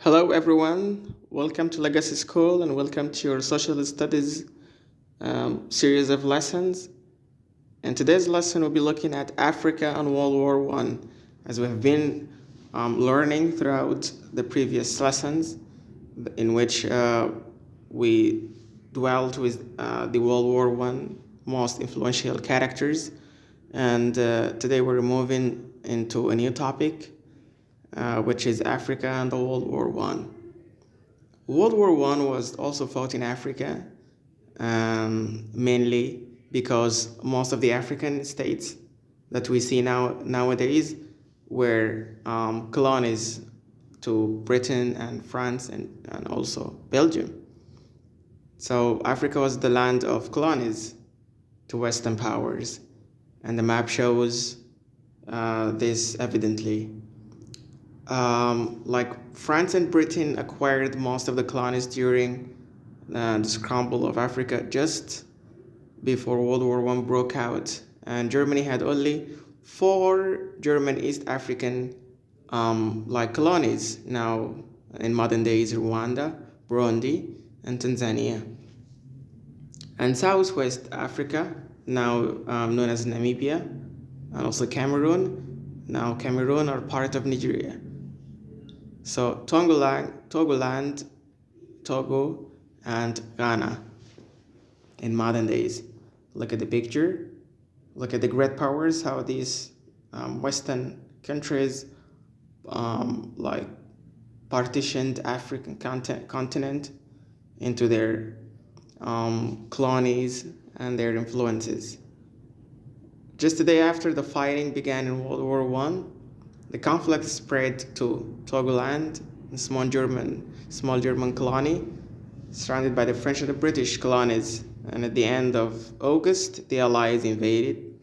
Hello, everyone. Welcome to Legacy School and welcome to your social studies series of lessons. In today's lesson, we'll be looking at Africa and World War One, as we have been learning throughout the previous lessons, in which we dwelt with the World War One most influential characters. And today we're moving into a new topic, which is Africa and the World War One. World War One was also fought in Africa, mainly because most of the African states that we see nowadays were colonies to Britain and France and also Belgium. So Africa was the land of colonies to Western powers, and the map shows this evidently. Like France and Britain acquired most of the colonies during the scramble of Africa just before World War I broke out, and Germany had only 4 German East African colonies now in modern days: Rwanda, Burundi, and Tanzania. And Southwest Africa, now known as Namibia, and also Cameroon, now Cameroon, are part of Nigeria. So Togoland, Togo, and Ghana in modern days. Look at the picture. Look at the great powers, how these Western countries partitioned African continent into their colonies and their influences. Just the day after the fighting began in World War I, the conflict spread to Togoland, a small German colony, surrounded by the French and the British colonies. And at the end of August, the Allies invaded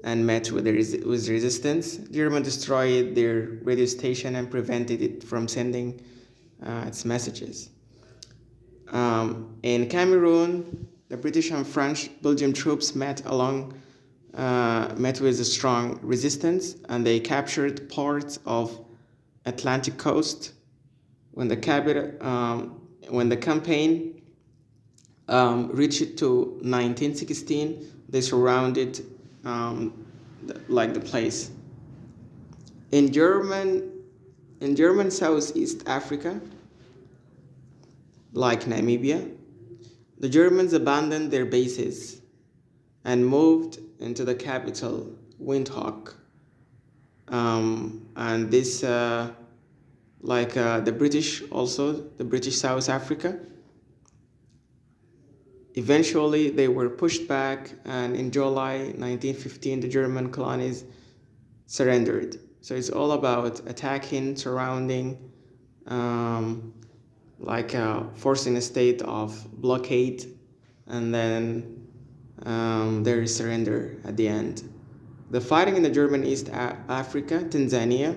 and met with resistance. Germany destroyed their radio station and prevented it from sending its messages. In Cameroon, the British and French Belgian troops met with a strong resistance, and they captured parts of Atlantic coast. When the campaign reached to 1916, they surrounded the place. In German Southeast Africa, like Namibia, the Germans abandoned their bases and moved into the capital, Windhoek. And this, the British South Africa, eventually they were pushed back, and in July 1915, the German colonies surrendered. So it's all about attacking, surrounding, forcing a state of blockade, and then there is surrender at the end. The fighting in the German East Africa, Tanzania,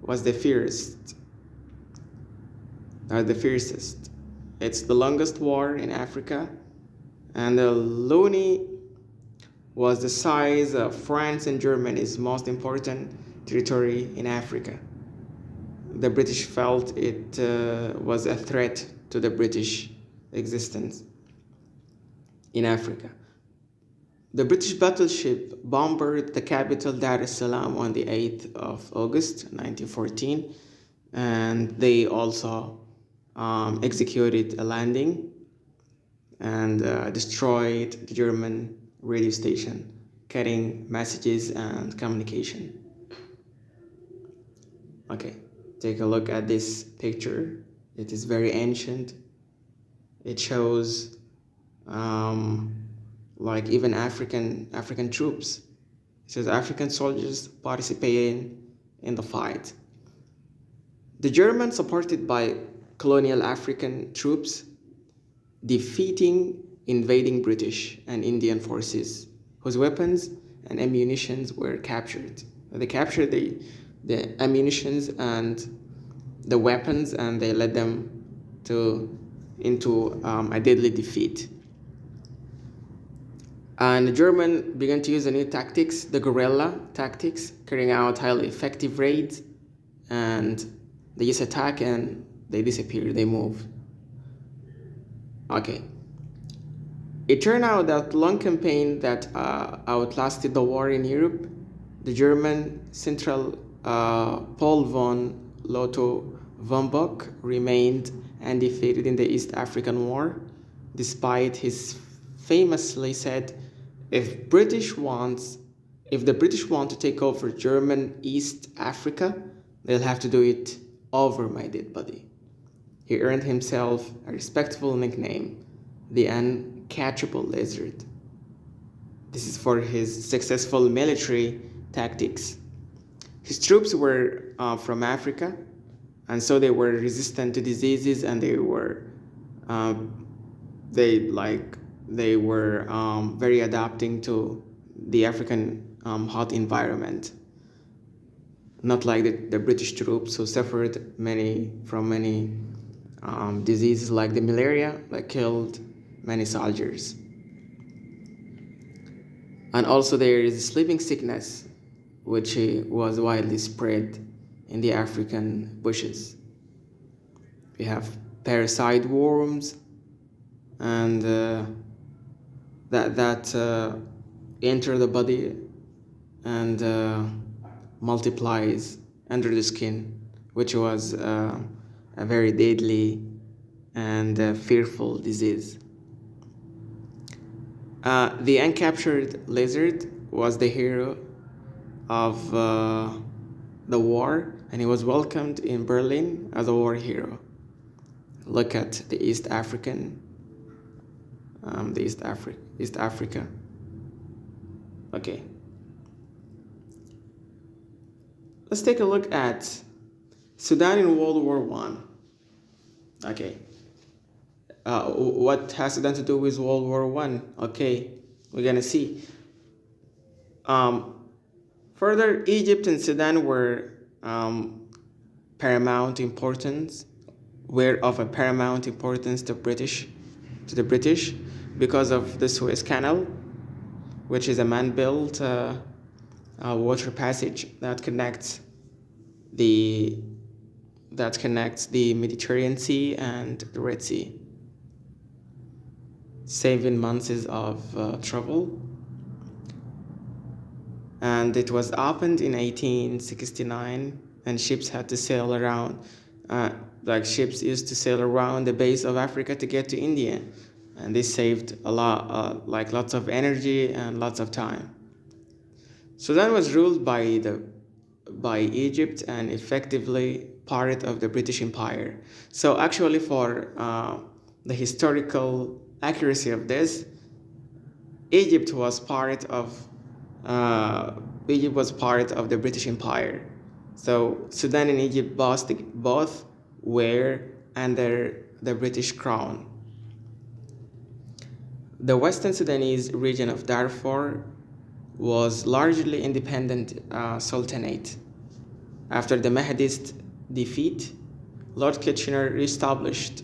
was the fiercest. It's the longest war in Africa, and the Luni was the size of France and Germany's most important territory in Africa. The British felt it was a threat to the British existence in Africa. The British battleship bombarded the capital Dar es Salaam on the 8th of August 1914, and they also executed a landing and destroyed the German radio station, carrying messages and communication. Okay, take a look at this picture. It is very ancient. It shows even African troops. It says African soldiers participating in the fight. The Germans, supported by colonial African troops, defeating invading British and Indian forces, whose weapons and ammunitions were captured. They captured the ammunitions and the weapons, and they led them into a deadly defeat. And the German began to use the new tactics, the guerrilla tactics, carrying out highly effective raids, and they just attack and They disappear, they move. Okay. It turned out that long campaign that outlasted the war in Europe, the German Central Paul von Lotto von Bock remained undefeated in the East African War, despite his famously said, if the British want to take over German East Africa, they'll have to do it over my dead body. He earned himself a respectful nickname, the Uncatchable Lizard. This is for his successful military tactics. His troops were from Africa, and so they were resistant to diseases, and they were very adapting to the African hot environment. Not like the British troops who suffered from many diseases like the malaria that killed many soldiers. And also there is sleeping sickness, which was widely spread in the African bushes. We have parasite worms, and that enter the body and multiplies under the skin, which was a very deadly and fearful disease. The uncaptured lizard was the hero of the war, and he was welcomed in Berlin as a war hero. Look at the East Africa. Okay. Let's take a look at Sudan in World War I. Okay. What has Sudan to do with World War I? Okay, we're gonna see. Further, Egypt and Sudan were paramount importance, were of a paramount importance to the British, because of the Suez Canal, which is a man-built water passage that connects the Mediterranean Sea and the Red Sea, saving months of travel. And it was opened in 1869, and ships had to sail around, ships used to sail around the base of Africa to get to India, and this saved a lot, lots of energy and lots of time. Sudan was ruled by Egypt and effectively part of the British Empire. So actually, for the historical accuracy of this, Egypt was part of the British Empire. So Sudan and Egypt both were under the British Crown. The Western Sudanese region of Darfur was largely independent sultanate. After the Mahdist defeat, Lord Kitchener reestablished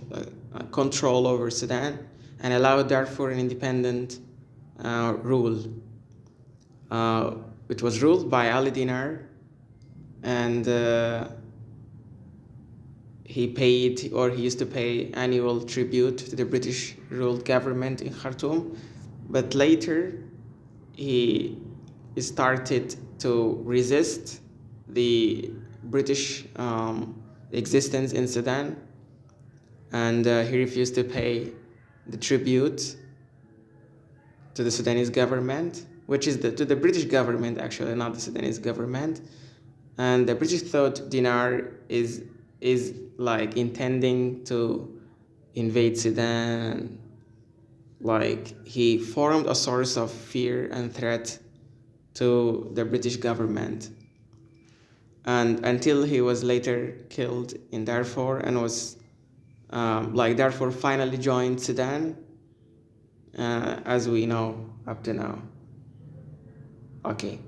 control over Sudan and allowed Darfur an independent rule. It was ruled by Ali Dinar, and he used to pay annual tribute to the British ruled government in Khartoum, but later he started to resist the British existence in Sudan, and he refused to pay the tribute to the Sudanese government, which is to the British government, actually, not the Sudanese government. And the British thought Dinar is intending to invade Sudan. He formed a source of fear and threat to the British government. And until he was later killed in Darfur, and was Darfur finally joined Sudan, as we know up to now. Okay.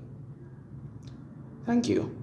Thank you.